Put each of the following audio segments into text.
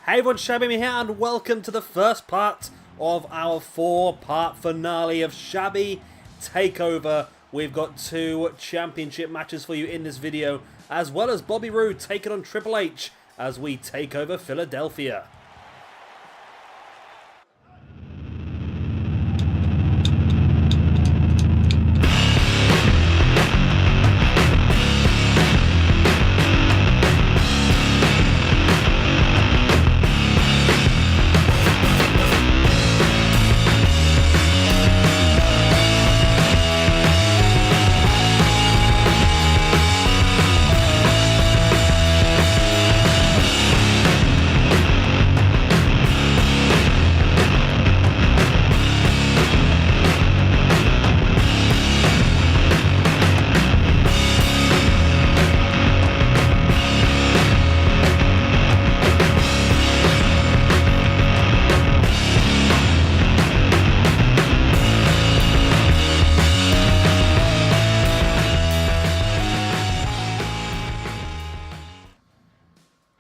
Hey everyone, Shabby here, and welcome to the first part of our 4-part finale of Shabby Takeover. We've got 2 championship matches for you in this video, as well as Bobby Roode taking on Triple H as we take over Philadelphia.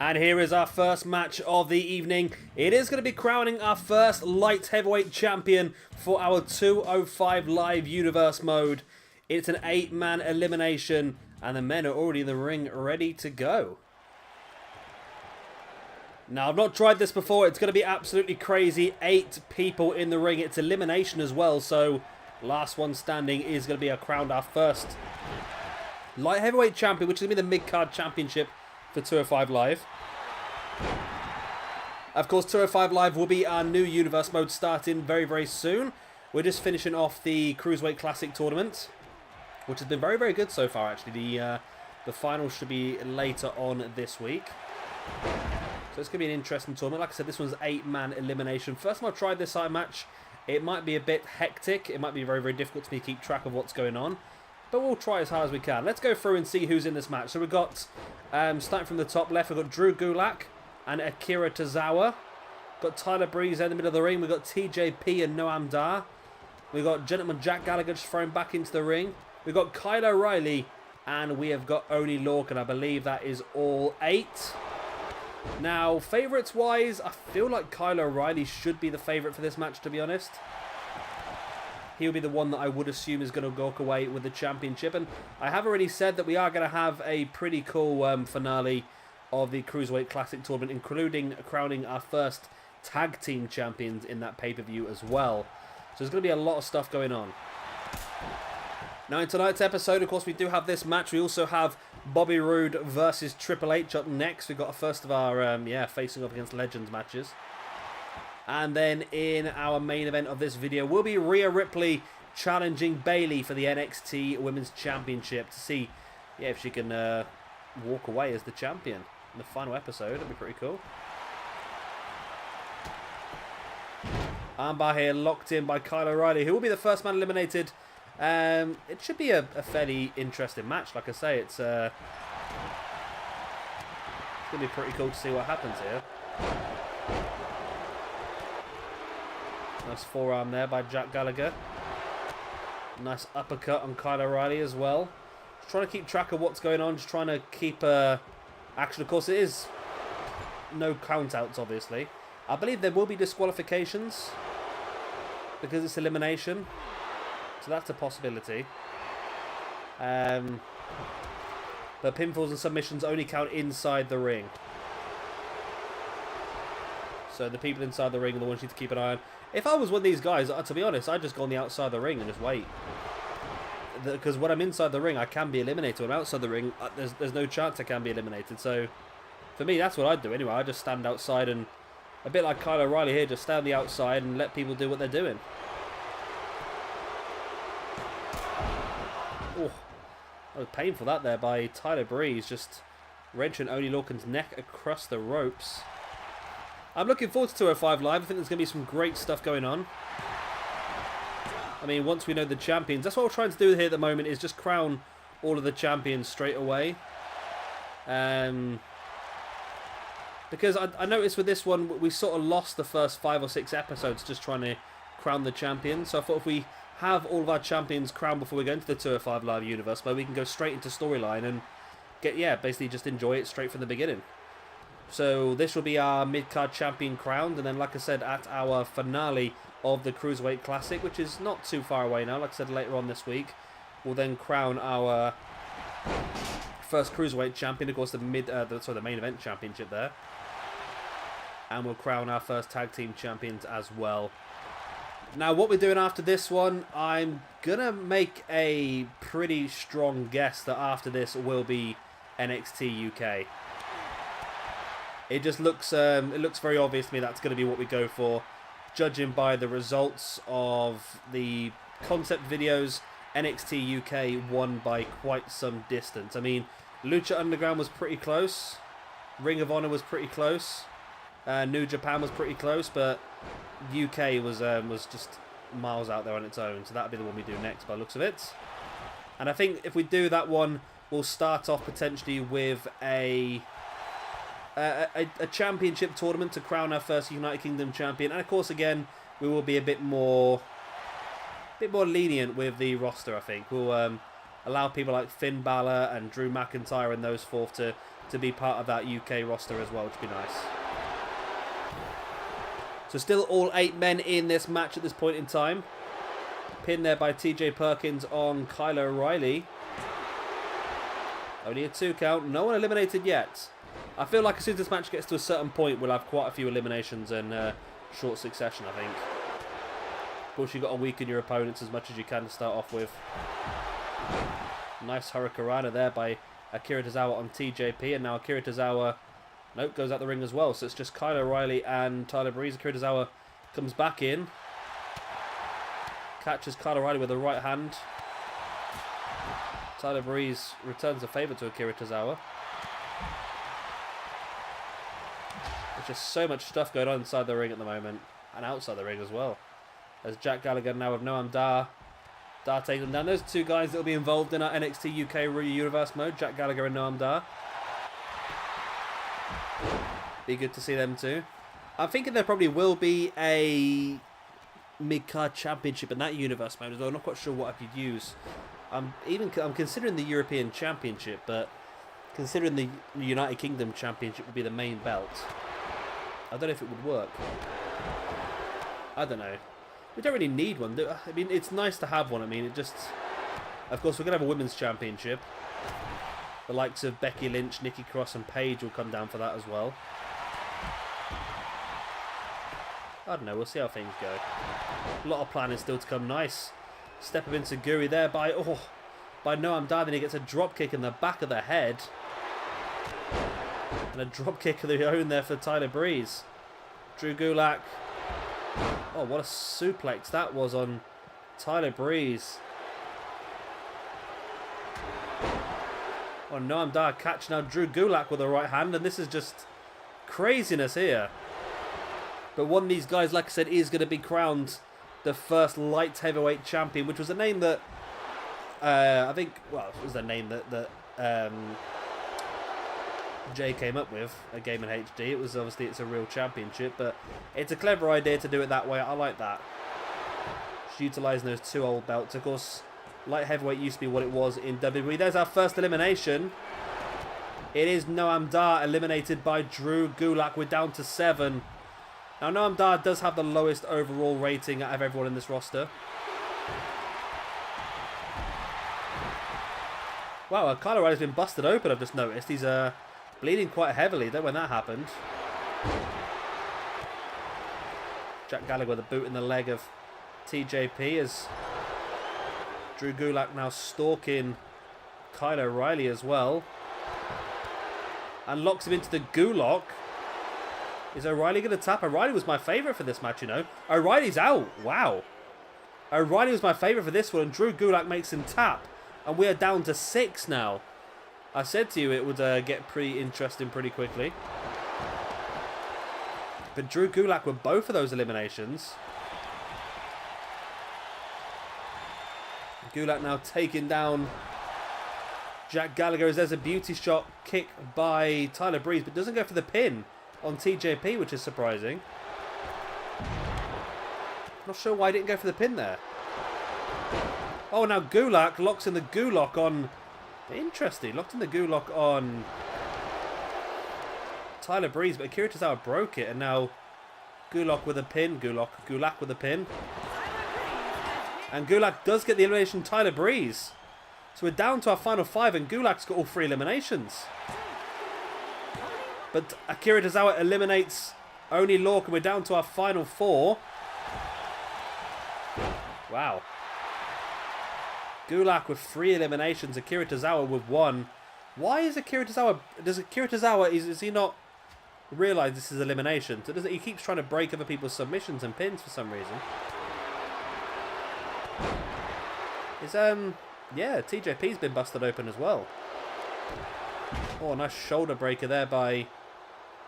And here is our first match of the evening. It is going to be crowning our first light heavyweight champion for our 205 Live Universe mode. It's an 8-man elimination, and the men are already in the ring ready to go. Now, I've not tried this before. It's going to be absolutely crazy. 8 people in the ring. It's elimination as well, so last one standing is going to be crowned our first light heavyweight champion, which is going to be the mid-card championship for 205 Live. Of course, 205 Live will be our new Universe mode starting very, very soon. We're just finishing off the Cruiserweight Classic tournament, which has been very, very good so far, actually. The final should be later on this week. So it's going to be an interesting tournament. Like I said, this one's 8-man elimination. First time I've tried this side match, it might be a bit hectic. It might be very, very difficult to keep track of what's going on. But we'll try as hard as we can. Let's go through and see who's in this match. So we've got, starting from the top left, we've got Drew Gulak and Akira Tozawa. Got Tyler Breeze in the middle of the ring. We've got TJP and Noam Dar. We've got Gentleman Jack Gallagher just thrown back into the ring. We've got Reilly, and we have got Oney Lorcan. I believe that is all 8. Now, favourites-wise, I feel like Reilly should be the favourite for this match, to be honest. He'll be the one that I would assume is going to walk away with the championship. And I have already said that we are going to have a pretty cool finale of the Cruiserweight Classic tournament, including crowning our first tag team champions in that pay-per-view as well. So there's going to be a lot of stuff going on. Now in tonight's episode, of course, we do have this match. We also have Bobby Roode versus Triple H up next. We've got a first of our, facing up against Legends matches. And then in our main event of this video will be Rhea Ripley challenging Bayley for the NXT Womens Championship to see if she can walk away as the champion in the final episode. That'd be pretty cool. Armbar here locked in by Reilly, who will be the first man eliminated. It should be a fairly interesting match. Like I say, it's going to be pretty cool to see what happens here. Nice forearm there by Jack Gallagher. Nice uppercut on Reilly as well. Just trying to keep track of what's going on. Just trying to keep action. Of course, it is no countouts, obviously. I believe there will be disqualifications because it's elimination. So that's a possibility. But pinfalls and submissions only count inside the ring. So the people inside the ring are the ones you need to keep an eye on. If I was one of these guys, to be honest, I'd just go on the outside of the ring and just wait. Because when I'm inside the ring, I can be eliminated. When I'm outside the ring, there's no chance I can be eliminated. So for me, that's what I'd do anyway. I'd just stand outside and, a bit like Reilly here, just stand on the outside and let people do what they're doing. Oh, that was painful that there by Tyler Breeze, just wrenching Oney Lorcan's neck across the ropes. I'm looking forward to 205 Live. I think there's going to be some great stuff going on. I mean, once we know the champions, that's what we're trying to do here at the moment, is just crown all of the champions straight away. Because I noticed with this one, we sort of lost the first 5 or 6 episodes just trying to crown the champions. So I thought if we have all of our champions crowned before we go into the 205 Live universe, where we can go straight into storyline and get, basically just enjoy it straight from the beginning. So this will be our mid-card champion crowned, and then, like I said, at our finale of the Cruiserweight Classic, which is not too far away now, like I said, later on this week, we'll then crown our first Cruiserweight champion, of course, the main event championship there. And we'll crown our first tag team champions as well. Now, what we're doing after this one, I'm going to make a pretty strong guess that after this will be NXT UK. It just looks very obvious to me that's going to be what we go for, judging by the results of the concept videos. NXT UK won by quite some distance. I mean, Lucha Underground was pretty close, Ring of Honor was pretty close, New Japan was pretty close, but UK was just miles out there on its own. So that'll be the one we do next by the looks of it. And I think if we do that one, we'll start off potentially with a championship tournament to crown our first United Kingdom champion. And of course, again, we will be a bit more lenient with the roster. I think we'll allow people like Finn Balor and Drew McIntyre and those forth to be part of that UK roster as well, which would be nice. So still all 8 men in this match at this point in time. Pinned there by TJ Perkins on Kyle O'Reilly. Only a 2 count. No one eliminated yet. I feel like as soon as this match gets to a certain point, we'll have quite a few eliminations in short succession, I think. Of course, you've got to weaken your opponents as much as you can to start off with. Nice Hurricanrana there by Akira Tozawa on TJP, and now Akira Tozawa, nope, goes out the ring as well. So it's just Kyle O'Reilly and Tyler Breeze. Akira Tozawa comes back in, catches Kyle O'Reilly with the right hand. Tyler Breeze returns a favour to Akira Tozawa. There's just so much stuff going on inside the ring at the moment, and outside the ring as well. There's Jack Gallagher now with Noam Dar. Dar taking them down. Those 2 guys that will be involved in our NXT UK Universe mode, Jack Gallagher and Noam Dar. Be good to see them too. I'm thinking there probably will be a mid-card championship in that universe mode as well. I'm not quite sure what I could use. I'm considering the European Championship, but considering the United Kingdom Championship would be the main belt. I don't know if it would work. I don't know. We don't really need one. I mean, it's nice to have one. I mean, it just... Of course, we're going to have a Women's Championship. The likes of Becky Lynch, Nikki Cross and Paige will come down for that as well. I don't know. We'll see how things go. A lot of planning still to come. Nice. Step up into Guri there by Noam Dar. Then he gets a drop kick in the back of the head. And a drop kick of their own there for Tyler Breeze. Drew Gulak. Oh, what a suplex that was on Tyler Breeze. Oh, Noam Dar catching out Drew Gulak with the right hand, and this is just craziness here. But one of these guys, like I said, is going to be crowned the first light heavyweight champion, which was a name that I think, well, it was the name that Jay came up with, a game in HD. It was obviously, it's a real championship, but it's a clever idea to do it that way. I like that. Just utilising those 2 old belts. Of course, light heavyweight used to be what it was in WWE. There's our first elimination. It is Noam Dar eliminated by Drew Gulak. We're down to 7. Now, Noam Dar does have the lowest overall rating out of everyone in this roster. Wow, Kyle O'Reilly's been busted open, I've just noticed. He's bleeding quite heavily there when that happened. Jack Gallagher with a boot in the leg of TJP as Drew Gulak now stalking Kyle O'Reilly as well. And locks him into the Gulak. Is O'Reilly going to tap? O'Reilly was my favourite for this match, you know. O'Reilly's out. Wow. O'Reilly was my favourite for this one, and Drew Gulak makes him tap. And we are down to 6 now. I said to you it would get pretty interesting pretty quickly. But Drew Gulak with both of those eliminations. Gulak now taking down Jack Gallagher as there's a beauty shot kick by Tyler Breeze, but doesn't go for the pin on TJP, which is surprising. Not sure why he didn't go for the pin there. Oh, now Gulak locks in the Gulak on... Interesting. Locked in the Gulak on Tyler Breeze, but Akira Tozawa broke it, and now Gulak with a pin. Gulak with a pin. And Gulak does get the elimination, Tyler Breeze. So we're down to our final 5, and Gulak's got all 3 eliminations. But Akira Tozawa eliminates Oney, Lorcan. We're down to our final 4. Wow. Gulak with 3 eliminations, Akira Tozawa with 1. Why is Akira Tozawa... Does Akira Tozawa... Is he not realise this is elimination? So he keeps trying to break other people's submissions and pins for some reason. Yeah, TJP's been busted open as well. Oh, nice shoulder breaker there by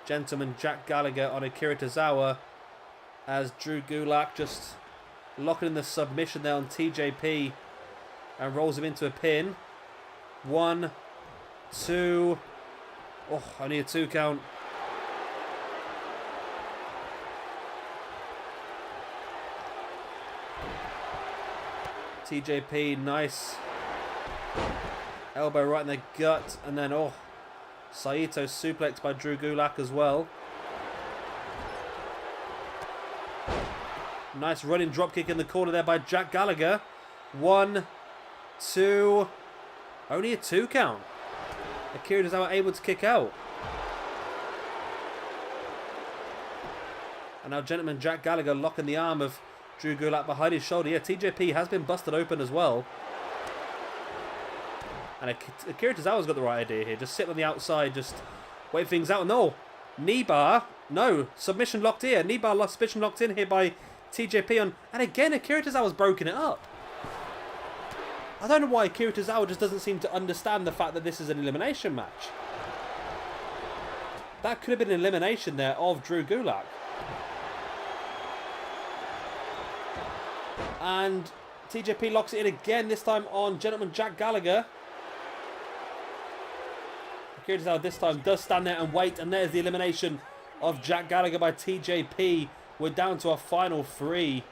Gentleman Jack Gallagher on Akira Tozawa, as Drew Gulak just locking in the submission there on TJP and rolls him into a pin. 1, 2. Oh, only a 2 count. TJP, nice elbow right in the gut, and then Saito suplex by Drew Gulak as well. Nice running dropkick in the corner there by Jack Gallagher. 1, 2, only a 2 count. Akira Tozawa able to kick out. And now Gentleman Jack Gallagher locking the arm of Drew Gulak behind his shoulder. Yeah, TJP has been busted open as well. And Akira Tozawa's got the right idea here. Just sit on the outside, just wait things out. No, knee bar. No, submission locked here. Knee bar submission locked in here by TJP on. And again, Akira Tozawa's broken it up. I don't know why Akira Tozawa just doesn't seem to understand the fact that this is an elimination match. That could have been an elimination there of Drew Gulak. And TJP locks it in again, this time on Gentleman Jack Gallagher. Akira Tozawa this time does stand there and wait, and there's the elimination of Jack Gallagher by TJP. We're down to our final 3.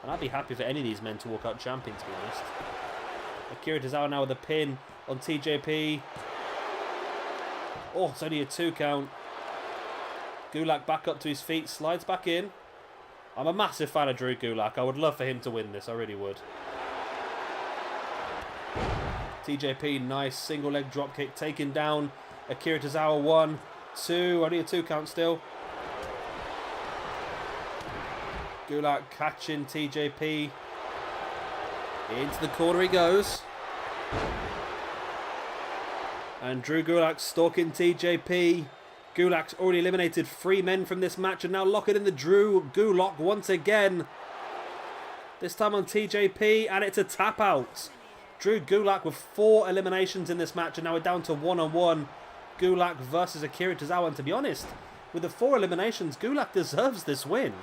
And I'd be happy for any of these men to walk out champion, to be honest. Akira Tozawa now with a pin on TJP. Oh, it's only a 2 count. Gulak back up to his feet, slides back in. I'm a massive fan of Drew Gulak. I would love for him to win this. I really would. TJP, nice single leg dropkick, taking down Akira Tozawa. 1, 2, only a 2 count still. Gulak catching TJP. Into the corner he goes. And Drew Gulak stalking TJP. Gulak's already eliminated 3 men from this match, and now locking in the Drew Gulak once again. This time on TJP, and it's a tap out. Drew Gulak with 4 eliminations in this match, and now we're down to 1-on-1. Gulak versus Akira Tozawa, and to be honest, with the 4 eliminations, Gulak deserves this win.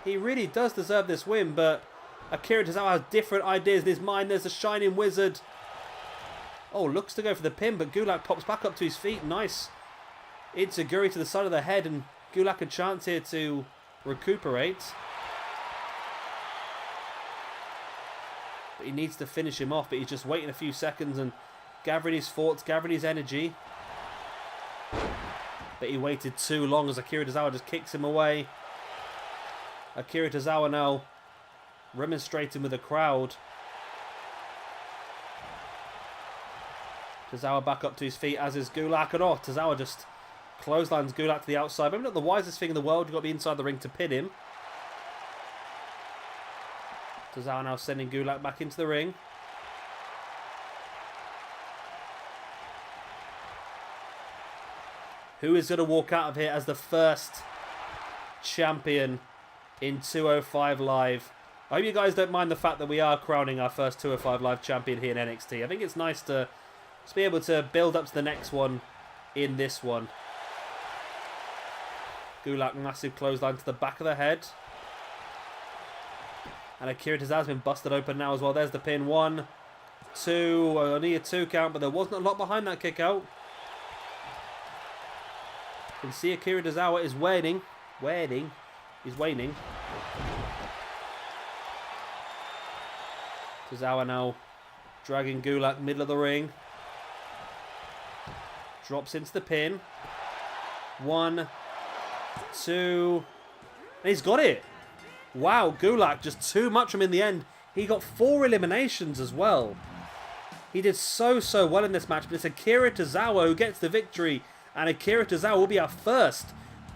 He really does deserve this win, but Akira Tozawa has different ideas in his mind. There's a Shining Wizard. Oh, looks to go for the pin, but Gulak pops back up to his feet. Nice Itsuguri to the side of the head, and Gulak a chance here to recuperate. But he needs to finish him off, but he's just waiting a few seconds and gathering his thoughts, gathering his energy. But he waited too long as Akira Tozawa just kicks him away. Akira Tozawa now remonstrating with the crowd. Tozawa back up to his feet, as is Gulak. And Tozawa just clotheslines Gulak to the outside. Maybe not the wisest thing in the world. You've got to be inside the ring to pin him. Tozawa now sending Gulak back into the ring. Who is going to walk out of here as the first champion in 205 Live? I hope you guys don't mind the fact that we are crowning our first 205 Live champion here in NXT. I think it's nice to just be able to build up to the next one in this one. Gulak, massive clothesline to the back of the head. And Akira Tozawa's been busted open now as well. There's the pin. 1, 2, only a 2 count, but there wasn't a lot behind that kick out. You can see Akira Tozawa is waning. He's waning. Tozawa now dragging Gulak middle of the ring. Drops into the pin. 1, 2. And he's got it. Wow, Gulak just too much from in the end. He got 4 eliminations as well. He did so well in this match. But it's Akira Tozawa who gets the victory. And Akira Tozawa will be our first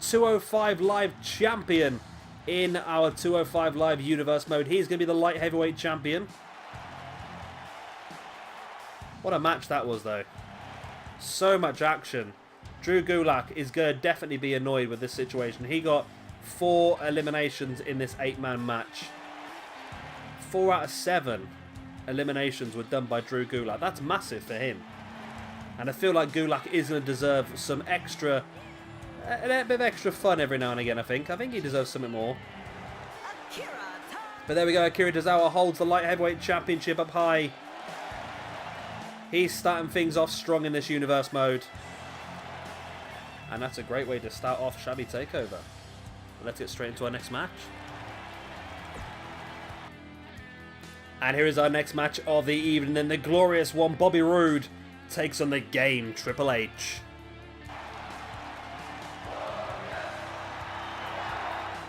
205 Live champion in our 205 Live Universe mode. He's going to be the light heavyweight champion. What a match that was, though. So much action. Drew Gulak is going to definitely be annoyed with this situation. He got 4 eliminations in this 8-man match. 4 out of 7 eliminations were done by Drew Gulak. That's massive for him. And I feel like Gulak is going to deserve some extra... a bit of extra fun every now and again, I think. I think he deserves something more. But there we go. Akira Tozawa holds the light heavyweight championship up high. He's starting things off strong in this universe mode. And that's a great way to start off Shabby Takeover. Let's get straight into our next match. And here is our next match of the evening. And the glorious one, Bobby Roode, takes on the game, Triple H.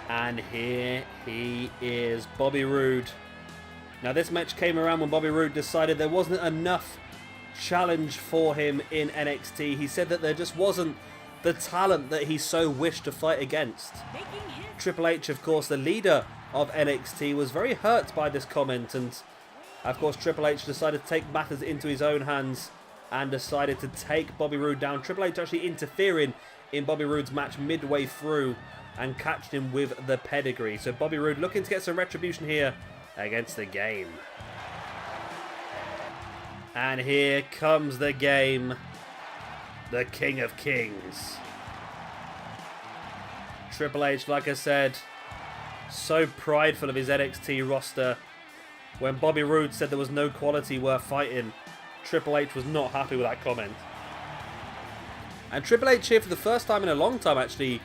And here he is, Bobby Roode. Now this match came around when Bobby Roode decided there wasn't enough challenge for him in NXT. He said that there just wasn't the talent that he so wished to fight against. Triple H, of course, the leader of NXT, was very hurt by this comment, and of course Triple H decided to take matters into his own hands and decided to take Bobby Roode down. Triple H actually interfering in Bobby Roode's match midway through and catched him with the pedigree. So Bobby Roode looking to get some retribution here against the game. And here comes the game, the King of Kings. Triple H, like I said, so prideful of his NXT roster. When Bobby Roode said there was no quality worth fighting, Triple H was not happy with that comment. And Triple H here for the first time in a long time, actually,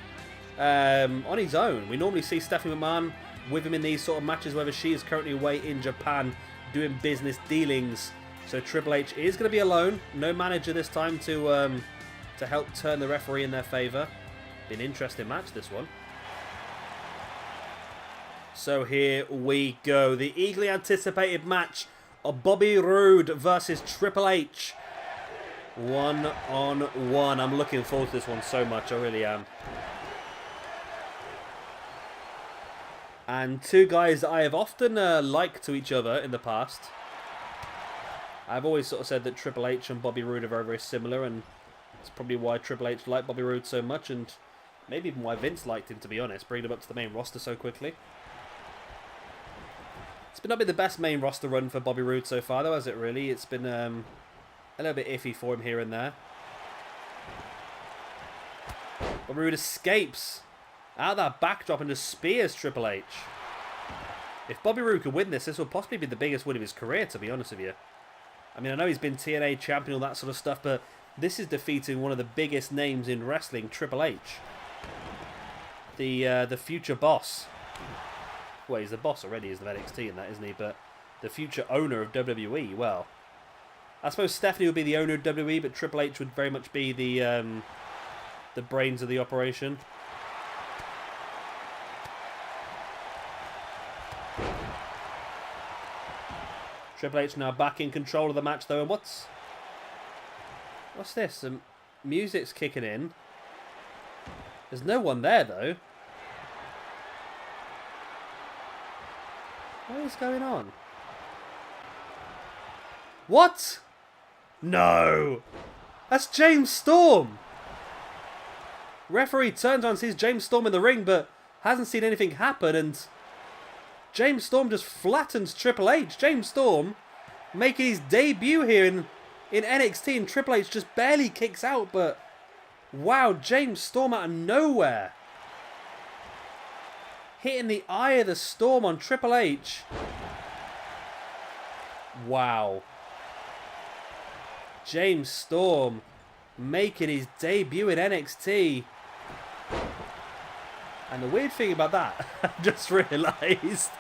on his own. We normally see Stephanie McMahon with him in these sort of matches, whether she is currently away in Japan doing business dealings. So Triple H is going to be alone. No manager this time to help turn the referee in their favour. Be an interesting match, this one. So here we go. The eagerly anticipated match of Bobby Roode versus Triple H. 1-on-1. I'm looking forward to this one so much. I really am. And two guys that I have often liked to each other in the past. I've always sort of said that Triple H and Bobby Roode are very, very similar, and it's probably why Triple H liked Bobby Roode so much, and maybe even why Vince liked him, to be honest, bringing him up to the main roster so quickly. It's not been the best main roster run for Bobby Roode so far, though, has it really? It's been a little bit iffy for him here and there. Bobby Roode escapes out of that backdrop and just spears Triple H. If Bobby Roode could win this, this will possibly be the biggest win of his career, to be honest with you. I mean, I know he's been TNA champion, all that sort of stuff, but this is defeating one of the biggest names in wrestling, Triple H. The future boss. Well, he's the boss already, he's the NXT in that, isn't he? But the future owner of WWE, well, I suppose Stephanie would be the owner of WWE, but Triple H would very much be the brains of the operation. Triple H now back in control of the match, though. And what's this? Some music's kicking in. There's no one there, though. What is going on? What? No! That's James Storm! Referee turns on and sees James Storm in the ring, but hasn't seen anything happen, and James Storm just flattens Triple H. James Storm making his debut here in NXT, and Triple H just barely kicks out, but wow, James Storm out of nowhere. Hitting the eye of the storm on Triple H. Wow. James Storm making his debut in NXT. And the weird thing about that, I just realised,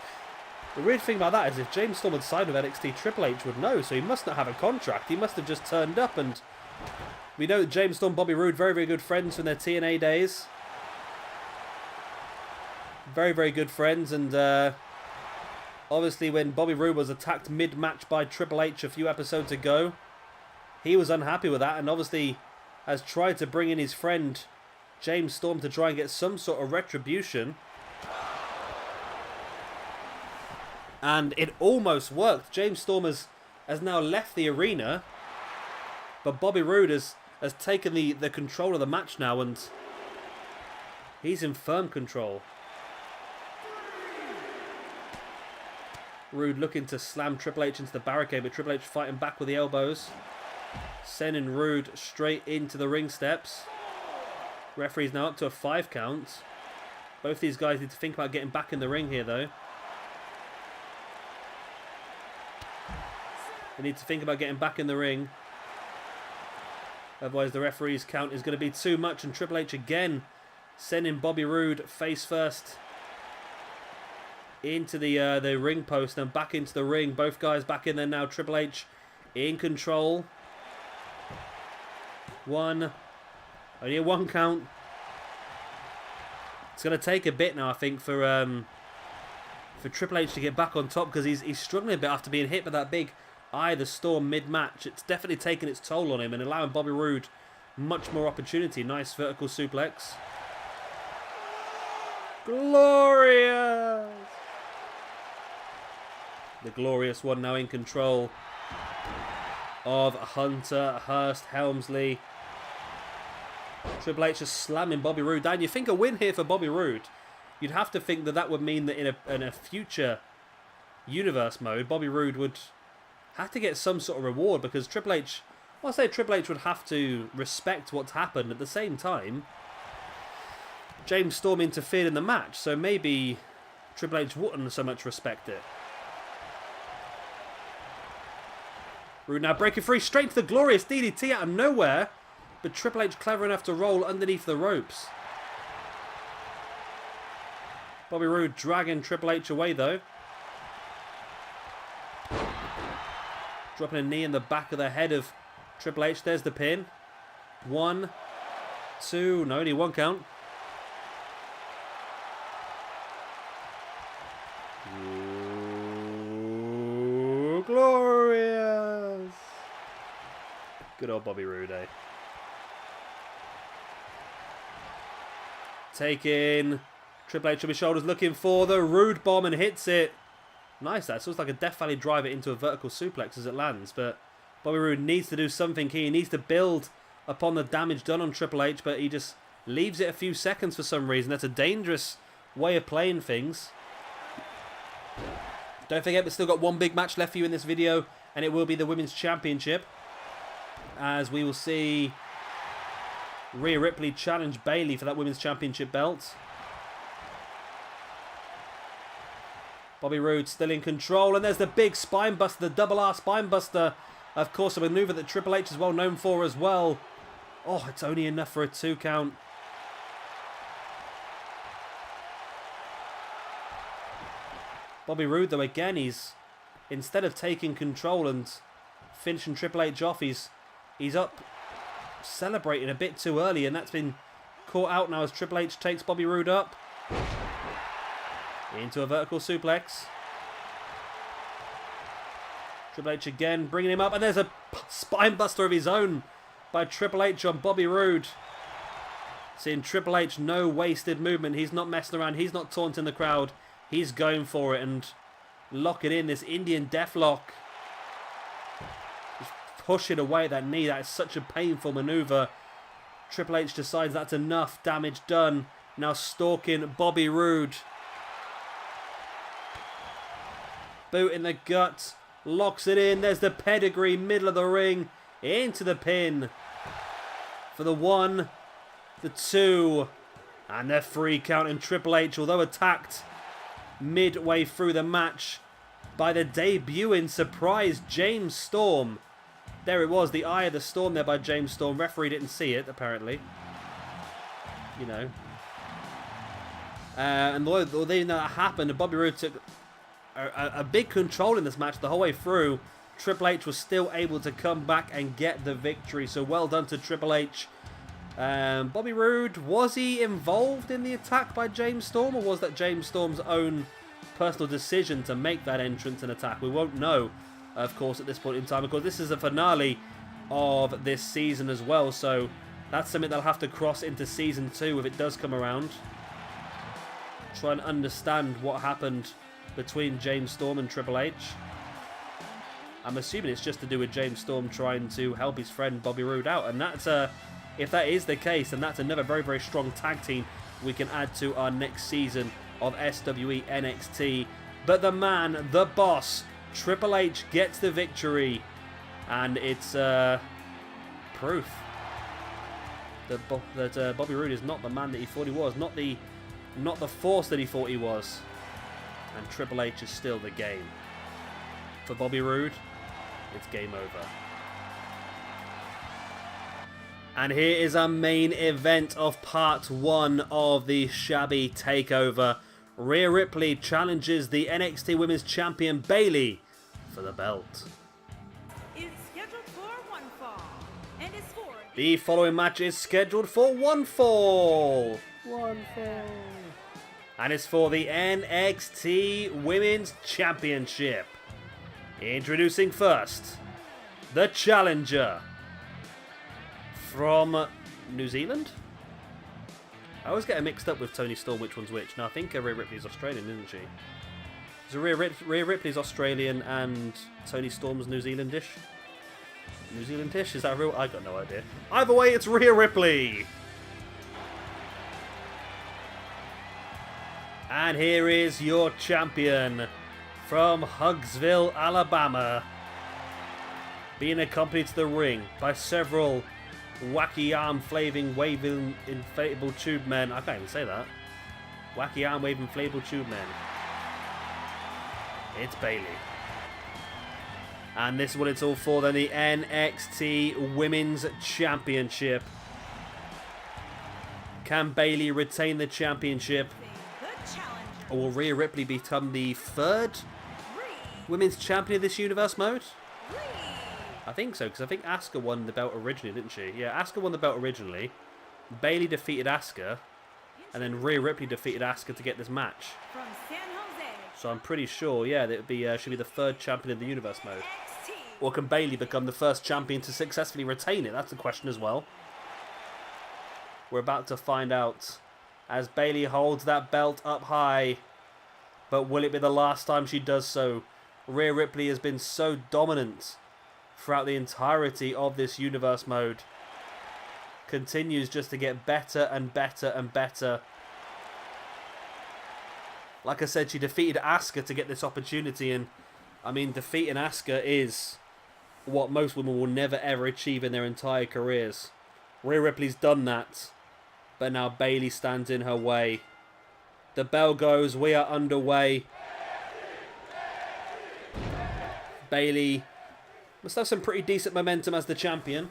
the weird thing about that is if James Storm had signed with NXT, Triple H would know, so he must not have a contract. He must have just turned up and We know that James Storm and Bobby Roode, very, very good friends from their TNA days. Very, very good friends. And obviously when Bobby Roode was attacked mid-match by Triple H a few episodes ago, he was unhappy with that and obviously has tried to bring in his friend James Storm to try and get some sort of retribution. And it almost worked. James Storm has now left the arena, but Bobby Roode has taken the control of the match now, and he's in firm control. Roode looking to slam Triple H into the barricade, but Triple H fighting back with the elbows. Sending Roode straight into the ring steps. Referee's now up to a 5 count. Both these guys need to think about getting back in the ring here, though. They need to think about getting back in the ring. Otherwise the referee's count is going to be too much, and Triple H again sending Bobby Roode face first into the ring post and back into the ring. Both guys back in there now. Triple H in control. Only a 1 count. It's going to take a bit now, I think, for Triple H to get back on top, because he's struggling a bit after being hit by that big Eye of the Storm mid-match. It's definitely taken its toll on him and allowing Bobby Roode much more opportunity. Nice vertical suplex. Glorious! The Glorious One now in control of Hunter, Hurst, Helmsley. Triple H is slamming Bobby Roode down. You think a win here for Bobby Roode, you'd have to think that would mean that in a future universe mode, Bobby Roode would have to get some sort of reward, because Triple H, well, I say Triple H would have to respect what's happened. At the same time, James Storm interfered in the match, so maybe Triple H wouldn't so much respect it. Roode now breaking free, straight to the Glorious DDT out of nowhere, but Triple H clever enough to roll underneath the ropes. Bobby Roode dragging Triple H away though. Dropping a knee in the back of the head of Triple H. There's the pin. 1, 2, no, only 1 count. Ooh, glorious. Good old Bobby Roode, eh? Taking Triple H on his shoulders, looking for the Roode bomb and hits it. Nice, that. So it's like a Death Valley driver into a vertical suplex as it lands. But Bobby Roode needs to do something here. He needs to build upon the damage done on Triple H, but he just leaves it a few seconds for some reason. That's a dangerous way of playing things. Don't forget, we've still got one big match left for you in this video, and it will be the Women's Championship, as we will see Rhea Ripley challenge Bayley for that Women's Championship belt. Bobby Roode still in control, and there's the big spine buster, the double R spine buster. Of course, a maneuver that Triple H is well known for as well. Oh, it's only enough for a 2 count. Bobby Roode, though, again, he's, instead of taking control and finishing Triple H off, he's up celebrating a bit too early, and that's been caught out now as Triple H takes Bobby Roode up into a vertical suplex. Triple H again bringing him up, and there's a spine buster of his own by Triple H on Bobby Roode. Seeing Triple H, no wasted movement. He's not messing around. He's not taunting the crowd. He's going for it and locking in this Indian Deathlock. Just pushing away that knee. That is such a painful maneuver. Triple H decides that's enough damage done. Now stalking Bobby Roode. Boot in the gut. Locks it in. There's the pedigree. Middle of the ring. Into the pin. For the 1, the 2, and the 3 count. And Triple H, although attacked midway through the match by the debuting surprise James Storm. There it was. The Eye of the Storm there by James Storm. Referee didn't see it, apparently. You know. And although that happened, Bobby Roode took a big control in this match the whole way through. Triple H was still able to come back and get the victory. So well done to Triple H. Bobby Roode, was he involved in the attack by James Storm, or was that James Storm's own personal decision to make that entrance and attack? We won't know, of course, at this point in time. Of course, this is the finale of this season as well, so that's something they'll have to cross into Season 2 if it does come around. Try and understand what happened between James Storm and Triple H. I'm assuming it's just to do with James Storm trying to help his friend Bobby Roode out, and that's if that is the case, then that's another very, very strong tag team we can add to our next season of SWE NXT. But the man, the boss, Triple H gets the victory, and it's proof that Bobby Roode is not the man that he thought he was, not the force that he thought he was, and Triple H is still the game. For Bobby Roode, it's game over. And here is our main event of part 1 of the Shabby Takeover. Rhea Ripley challenges the NXT Women's Champion Bayley for the belt. Is scheduled for one fall, and is for the following match is scheduled for one fall. And it's for the NXT Women's Championship. Introducing first, the challenger from New Zealand? I always get it mixed up with Toni Storm, which one's which. Now, I think Rhea Ripley's Australian, isn't she? So Rhea Ripley's Australian and Toni Storm's New Zealandish? New Zealandish? Is that real? I got no idea. Either way, it's Rhea Ripley. And here is your champion from Hugsville, Alabama, being accompanied to the ring by several wacky arm waving inflatable tube men. I can't even say that. Wacky arm waving inflatable tube men. It's Bayley. And this is what it's all for then, the NXT Women's Championship. Can Bayley retain the championship? Or will Rhea Ripley become the 3rd Women's Champion of this universe mode? I think so, because I think Asuka won the belt originally, didn't she? Yeah, Asuka won the belt originally. Bayley defeated Asuka. And then Rhea Ripley defeated Asuka to get this match. from San Jose. So I'm pretty sure, yeah, that it would be, should be the 3rd champion of the universe mode. Or can Bayley become the 1st champion to successfully retain it? That's the question as well. We're about to find out as Bayley holds that belt up high. But will it be the last time she does so? Rhea Ripley has been so dominant throughout the entirety of this universe mode. Continues just to get better and better and better. Like I said, she defeated Asuka to get this opportunity, and I mean, defeating Asuka is what most women will never ever achieve in their entire careers. Rhea Ripley's done that, but now Bayley stands in her way. The bell goes, we are underway. Bayley must have some pretty decent momentum as the champion.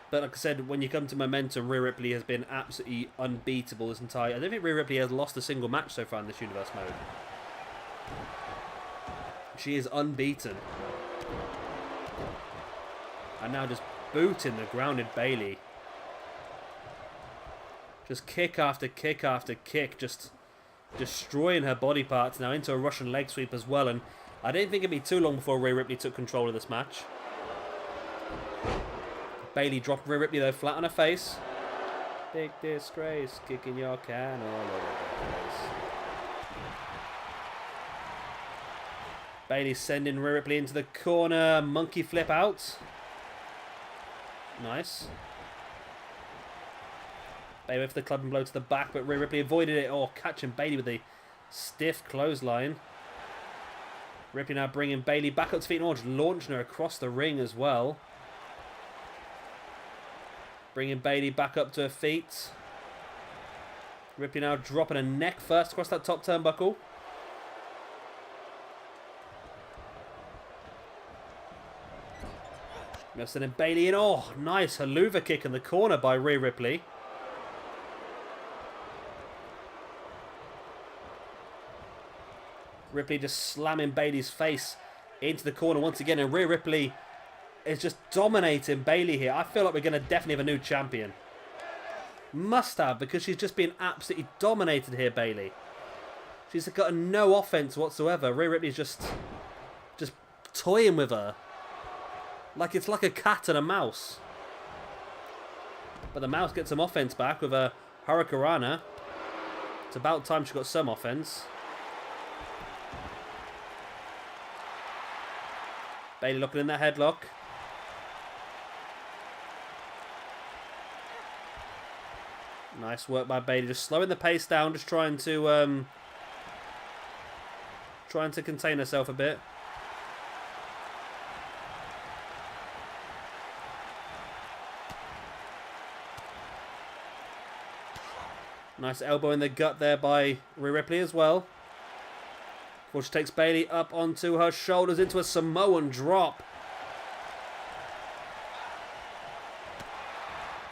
But like I said, when you come to momentum, Rhea Ripley has been absolutely unbeatable this entire... I don't think Rhea Ripley has lost a single match so far in this universe mode. She is unbeaten. And now just booting the grounded Bayley. Just kick after kick after kick, just destroying her body parts now into a Russian leg sweep as well. And I didn't think it'd be too long before Rhea Ripley took control of this match. Bayley dropped Rhea Ripley though flat on her face. Big disgrace, kicking your can all over the place. Bayley sending Rhea Ripley into the corner, monkey flip out. Nice. Bayley with the clubbing blow to the back, but Rhea Ripley avoided it. Oh, catching Bayley with the stiff clothesline. Ripley now bringing Bayley back up to feet and just launching her across the ring as well. Bringing Bayley back up to her feet. Ripley now dropping her neck first across that top turnbuckle. Now sending Bayley in. Oh, nice haluva kick in the corner by Rhea Ripley. Ripley just slamming Bayley's face into the corner once again, and Rhea Ripley is just dominating Bayley here. I feel like we're going to definitely have a new champion. Must have, because she's just been absolutely dominated here, Bayley. She's got no offense whatsoever. Rhea Ripley's just toying with her. Like it's like a cat and a mouse. But the mouse gets some offense back with a Hurricanrana. It's about time she got some offense. Bayley looking in that headlock. Nice work by Bayley, just slowing the pace down, just trying to contain herself a bit. Nice elbow in the gut there by Rhea Ripley as well. Before she takes Bayley up onto her shoulders into a Samoan drop.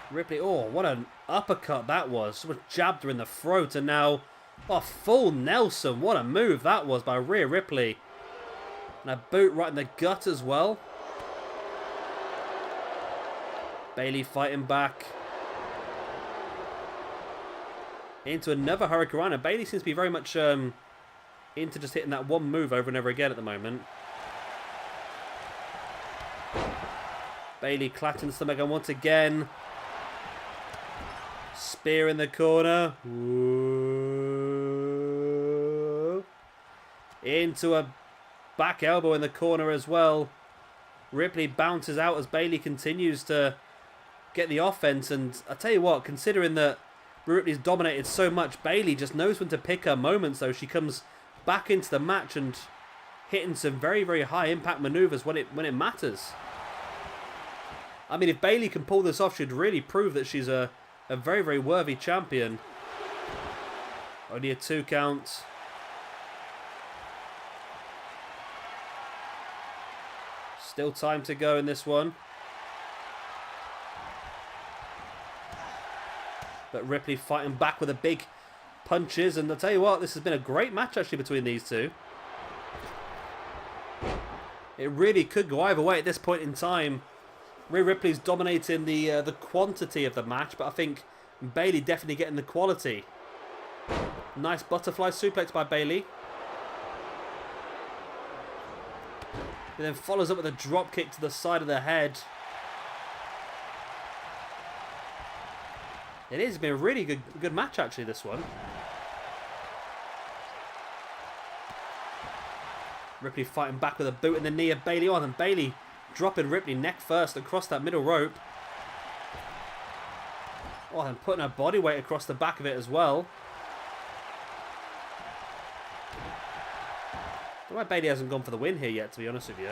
Ripley, oh, what an uppercut that was. Someone jabbed her in the throat, and now, oh, full Nelson. What a move that was by Rhea Ripley. And a boot right in the gut as well. Bayley fighting back. Into another Hurricanrana. Bayley seems to be very much into just hitting that one move over and over again at the moment. Bayley clattering the stomach and once again. Spear in the corner. Ooh. Into a back elbow in the corner as well. Ripley bounces out as Bayley continues to get the offense. And I tell you what, considering that Ripley's dominated so much, Bayley just knows when to pick her moments, though. She comes back into the match and hitting some very, very high impact maneuvers when it matters. I mean, if Bayley can pull this off, she'd really prove that she's a very, very worthy champion. Only a 2 count. Still time to go in this one. But Ripley fighting back with the big punches. And I'll tell you what, this has been a great match actually between these two. It really could go either way at this point in time. Rhea Ripley's dominating the quantity of the match, but I think Bayley definitely getting the quality. Nice butterfly suplex by Bayley. He then follows up with a drop kick to the side of the head. It has been a really good match, actually, this one. Ripley fighting back with a boot in the knee of Bayley on, and Bayley dropping Ripley neck first across that middle rope. Oh, and putting her body weight across the back of it as well. I don't know why Bayley hasn't gone for the win here yet, to be honest with you.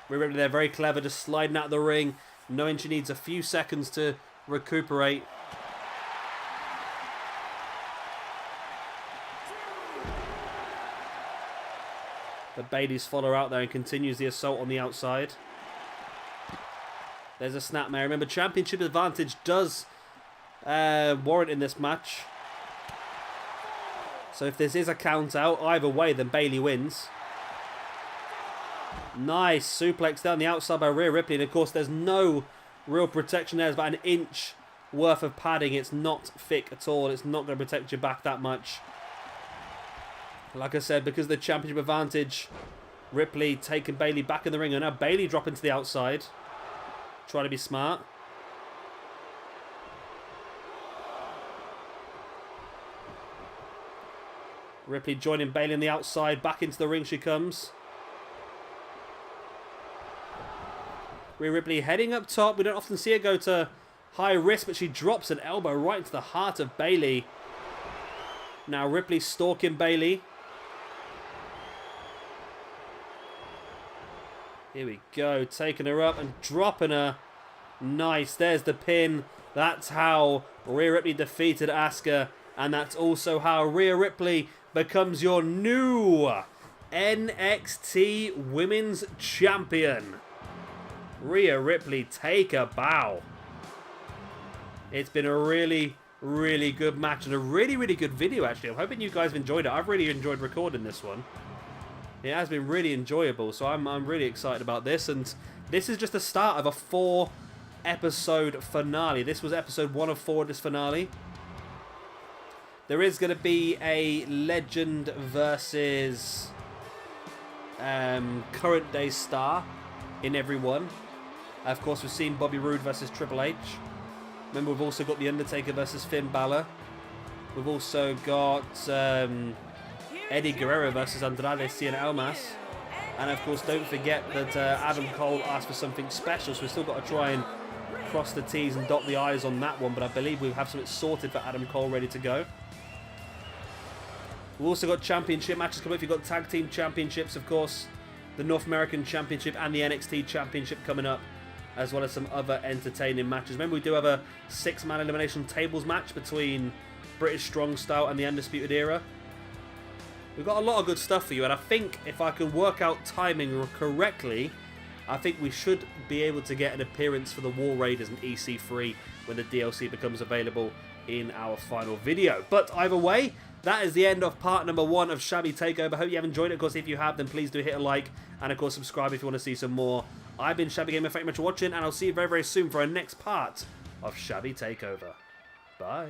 Ripley there, very clever, just sliding out of the ring, knowing she needs a few seconds to recuperate. But Bayley's follow out there and continues the assault on the outside. There's a snapmare. Remember, championship advantage does warrant in this match. So if this is a count out, either way, then Bayley wins. Nice suplex down the outside by Rhea Ripley. And of course, there's no real protection there. There's about an inch worth of padding. It's not thick at all. It's not going to protect your back that much. Like I said, because of the championship advantage, Ripley taking Bayley back in the ring. And now Bayley dropping to the outside. Trying to be smart. Ripley joining Bayley on the outside. Back into the ring she comes. Rhea Ripley heading up top. We don't often see her go to high risk, but she drops an elbow right into the heart of Bayley. Now Ripley stalking Bayley. Here we go. Taking her up and dropping her. Nice. There's the pin. That's how Rhea Ripley defeated Asuka. And that's also how Rhea Ripley becomes your new NXT Women's Champion. Rhea Ripley, take a bow. It's been a really, really good match and a really, really good video, actually. I'm hoping you guys have enjoyed it. I've really enjoyed recording this one. It has been really enjoyable, so I'm really excited about this. And this is just the start of a 4-episode finale. This was episode 1 of 4 of this finale. There is going to be a Legend versus current day star in every one. Of course, we've seen Bobby Roode versus Triple H. Remember, we've also got The Undertaker versus Finn Balor. We've also got Eddie Guerrero versus Andrade Cien Almas. And of course, don't forget that Adam Cole asked for something special, so we've still got to try and cross the T's and dot the I's on that one, but I believe we have something sorted for Adam Cole ready to go. We've also got championship matches coming up. You've got tag team championships, of course, the North American Championship and the NXT Championship coming up, as well as some other entertaining matches. Remember, we do have a 6-man elimination tables match between British Strong Style and the Undisputed Era. We've got a lot of good stuff for you, and I think if I can work out timing correctly, I think we should be able to get an appearance for the War Raiders and EC3 when the DLC becomes available in our final video. But either way, that is the end of part number 1 of Shabby Takeover. Hope you have enjoyed it. Of course, if you have, then please do hit a like, and of course subscribe if you want to see some more. I've been Shabby Gamer. Thank you very much for watching, and I'll see you very, very soon for our next part of Shabby Takeover. Bye.